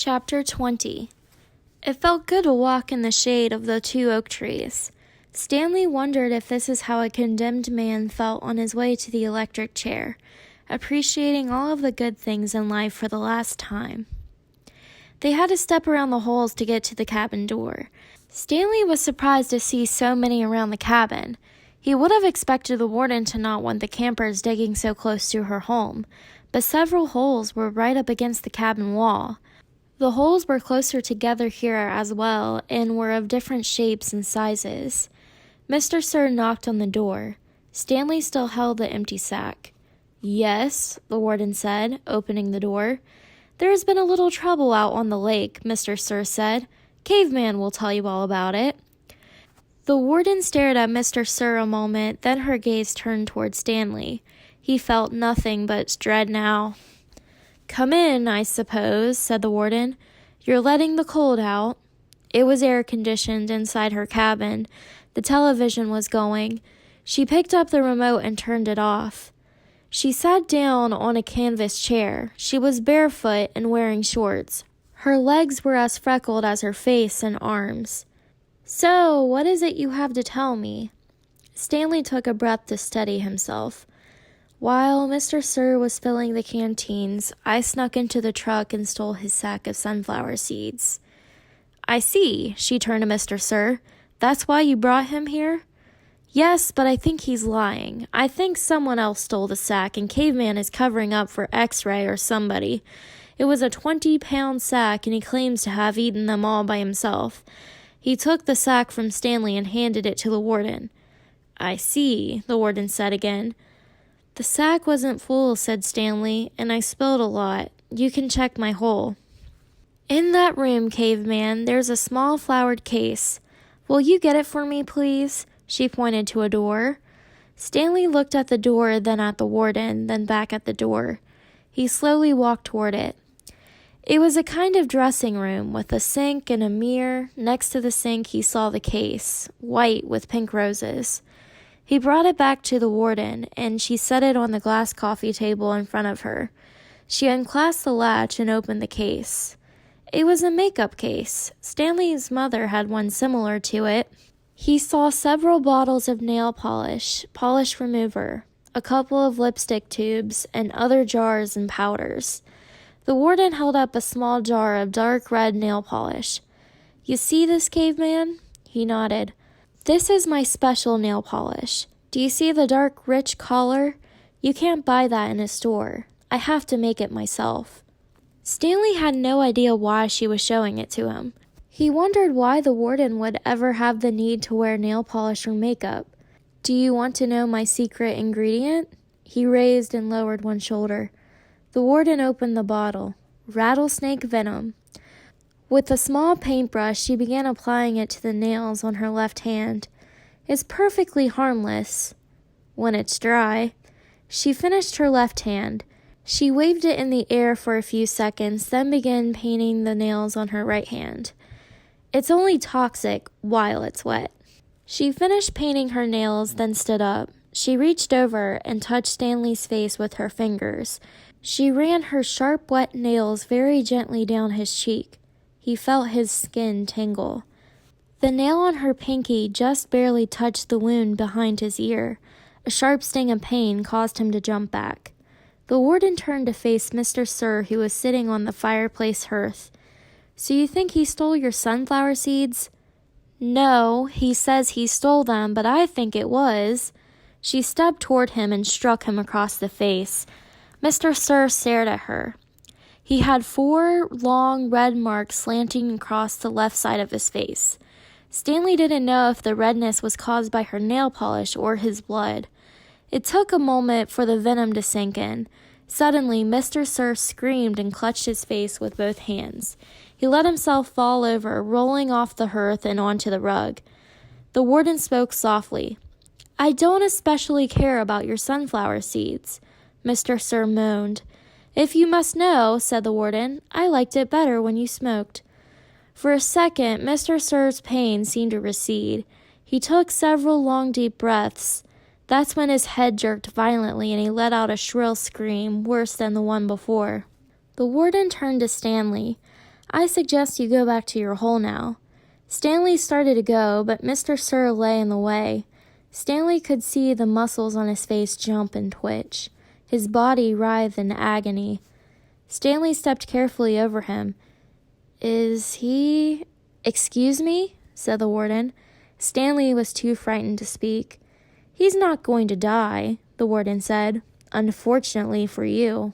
Chapter 20. It felt good to walk in the shade of the 2 oak trees. Stanley wondered if this is how a condemned man felt on his way to the electric chair, appreciating all of the good things in life for the last time. They had to step around the holes to get to the cabin door. Stanley was surprised to see so many around the cabin. He would have expected the warden to not want the campers digging so close to her home, but several holes were right up against the cabin wall. The holes were closer together here as well and were of different shapes and sizes. Mr. Sir knocked on the door. Stanley still held the empty sack. "Yes," the warden said, opening the door. "There has been a little trouble out on the lake," Mr. Sir said. "Caveman will tell you all about it." The warden stared at Mr. Sir a moment, then her gaze turned toward Stanley. He felt nothing but dread now. "Come in, I suppose," said the warden. "You're letting the cold out." It was air-conditioned inside her cabin. The television was going. She picked up the remote and turned it off. She sat down on a canvas chair. She was barefoot and wearing shorts. Her legs were as freckled as her face and arms. "So, what is it you have to tell me?" Stanley took a breath to steady himself. "While Mr. Sir was filling the canteens, I snuck into the truck and stole his sack of sunflower seeds." "I see," she turned to Mr. Sir. "That's why you brought him here?" "Yes, but I think he's lying. I think someone else stole the sack, and Caveman is covering up for X-Ray or somebody. It was a 20-pound sack, and he claims to have eaten them all by himself." He took the sack from Stanley and handed it to the warden. "I see," the warden said again. "The sack wasn't full," said Stanley, "and I spilled a lot. You can check my hole." "In that room, Caveman, there's a small flowered case. Will you get it for me, please?" She pointed to a door. Stanley looked at the door, then at the warden, then back at the door. He slowly walked toward it. It was a kind of dressing room with a sink and a mirror. Next to the sink, he saw the case, white with pink roses. He brought it back to the warden, and she set it on the glass coffee table in front of her. She unclasped the latch and opened the case. It was a makeup case. Stanley's mother had one similar to it. He saw several bottles of nail polish, polish remover, a couple of lipstick tubes, and other jars and powders. The warden held up a small jar of dark red nail polish. "You see this, Caveman?" He nodded. "This is my special nail polish. Do you see the dark, rich color? You can't buy that in a store. I have to make it myself." Stanley had no idea why she was showing it to him. He wondered why the warden would ever have the need to wear nail polish or makeup. "Do you want to know my secret ingredient?" He raised and lowered one shoulder. The warden opened the bottle. Rattlesnake venom. With a small paintbrush, she began applying it to the nails on her left hand. "It's perfectly harmless when it's dry." She finished her left hand. She waved it in the air for a few seconds, then began painting the nails on her right hand. "It's only toxic while it's wet." She finished painting her nails, then stood up. She reached over and touched Stanley's face with her fingers. She ran her sharp, wet nails very gently down his cheek. He felt his skin tingle. The nail on her pinky just barely touched the wound behind his ear. A sharp sting of pain caused him to jump back. The warden turned to face Mr. Sir, who was sitting on the fireplace hearth. "So you think he stole your sunflower seeds?" "No, he says he stole them, but I think it was." She stepped toward him and struck him across the face. Mr. Sir stared at her. He had 4 long red marks slanting across the left side of his face. Stanley didn't know if the redness was caused by her nail polish or his blood. It took a moment for the venom to sink in. Suddenly, Mr. Sir screamed and clutched his face with both hands. He let himself fall over, rolling off the hearth and onto the rug. The warden spoke softly. "I don't especially care about your sunflower seeds," Mr. Sir moaned. "If you must know," said the warden, "I liked it better when you smoked." For a second, Mr. Sir's pain seemed to recede. He took several long, deep breaths. That's when his head jerked violently and he let out a shrill scream, worse than the one before. The warden turned to Stanley. I suggest you go back to your hole now." Stanley started to go, but Mr. Sir lay in the way. Stanley could see the muscles on his face jump and twitch. His body writhed in agony. Stanley stepped carefully over him. "Is he—" "Excuse me?" said the warden. Stanley was too frightened to speak. "He's not going to die," the warden said. "Unfortunately for you."